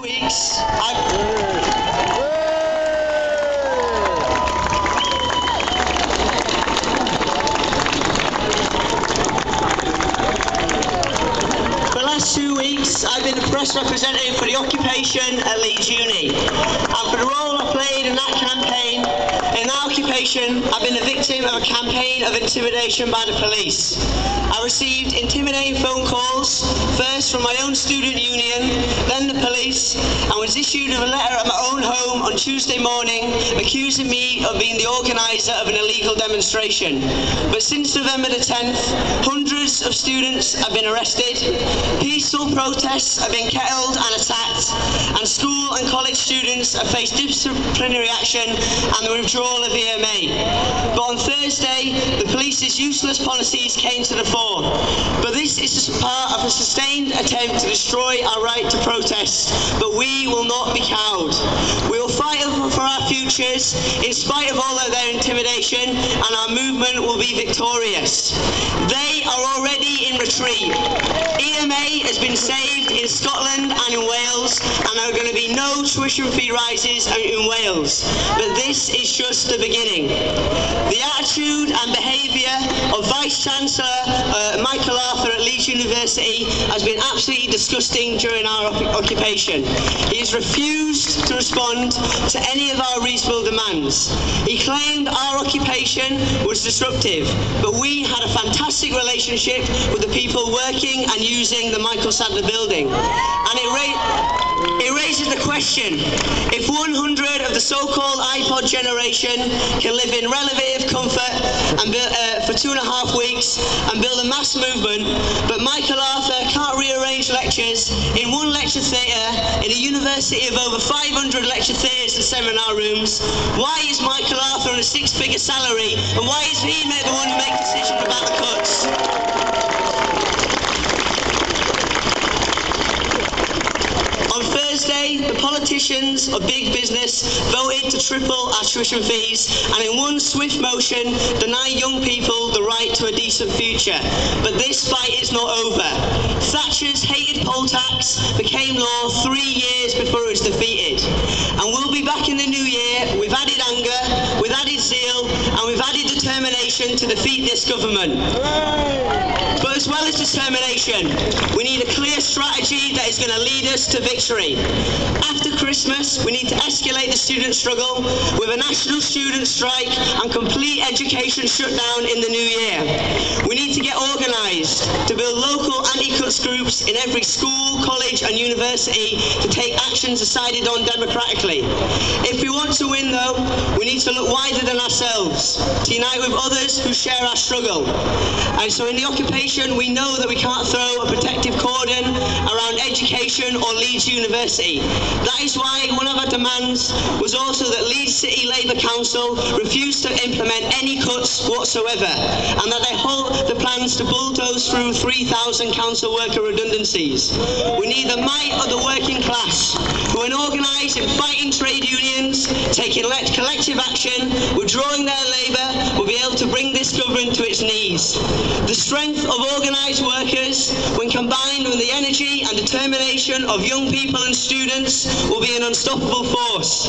weeks, I've been the press representative for the occupation at Leeds Uni, and for the role I played in that campaign, I've been the victim of a campaign of intimidation by the police. I received intimidating phone calls, first from my own student union, then the police, and was issued with a letter at my own home on Tuesday morning accusing me of being the organiser of an illegal demonstration. But since November the 10th, hundreds of students have been arrested, peaceful protests have been kettled and attacked, and school and college students have faced disciplinary action and the withdrawal of EMA. But on Thursday, the police's useless policies came to the fore. But this is just part of a sustained attempt to destroy our right to protest. But we will not be cowed. We will fight for our futures in spite of all of their intimidation, and our movement will be victorious. They are already in retreat. EMA has been saved in Scotland and in Wales, and there are going to be no tuition fee rises in Wales. But this is just the beginning. The attitude and behaviour of Vice-Chancellor Michael Arthur at Leeds University has been absolutely disgusting during our occupation. He has refused to respond to any of our reasonable demands. He claimed our occupation was disruptive, but we had a fantastic relationship with the people working and using the Michael Sadler building. And it raises the question, if 100 of the so-called iPod generation can live in relative comfort and for 2.5 weeks and build a mass movement, but Michael Arthur can't rearrange lectures in one lecture theatre in a university of over 500 lecture theatres and seminar rooms, why is Michael Arthur on a 6-figure salary, and why is he the one to make decisions about the cuts? On Thursday, the politicians of big business voted to triple our tuition fees and in one swift motion deny young people the right to a decent future. But this fight is not over. Thatcher's hated poll tax became law 3 years before it was defeated. And we'll be back in the new year with added anger, with added zeal, and with added determination to defeat this government. But as well as determination, we need a clear strategy that is going to lead us to victory. After Christmas, we need to escalate the student struggle with a national student strike and complete education shutdown in the new year. We need to get organised to build local anti-cuts groups in every school, college and university to take actions decided on democratically. If we want to win though, we need to look wider than ourselves, to unite with others who share our struggle. And so in the occupation, we know that we can't throw a protective cordon around education or Leeds University. That is why one of our demands was also that Leeds City Labour Council refused to implement any cuts whatsoever, and that they halt the plans to bulldoze through 3,000 council worker redundancies. We need the might of the working class, who are organised in fighting trade unions, taking collective action, withdrawing their labour, will be able to bring this government to its knees. The strength of organised workers, when combined with the energy and determination of young people and students, will be an unstoppable force.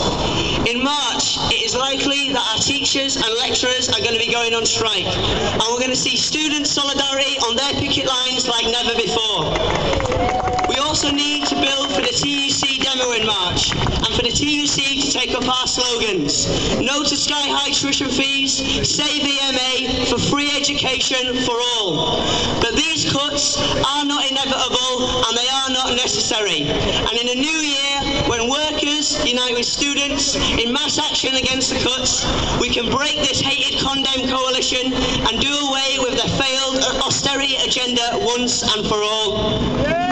In March, it is likely that our teachers and lecturers are going to be going on strike, and we're going to see student solidarity on their picket lines like never before. We also need to build for the TUC demo in March, and for the TUC to take up our slogans. No to sky-high tuition fees, save EMA for free education for all. But these cuts are not inevitable and they are not necessary. And in the new year, when workers unite with students in mass action against the cuts, we can break this hated condemned coalition and do away with their failed austerity agenda once and for all.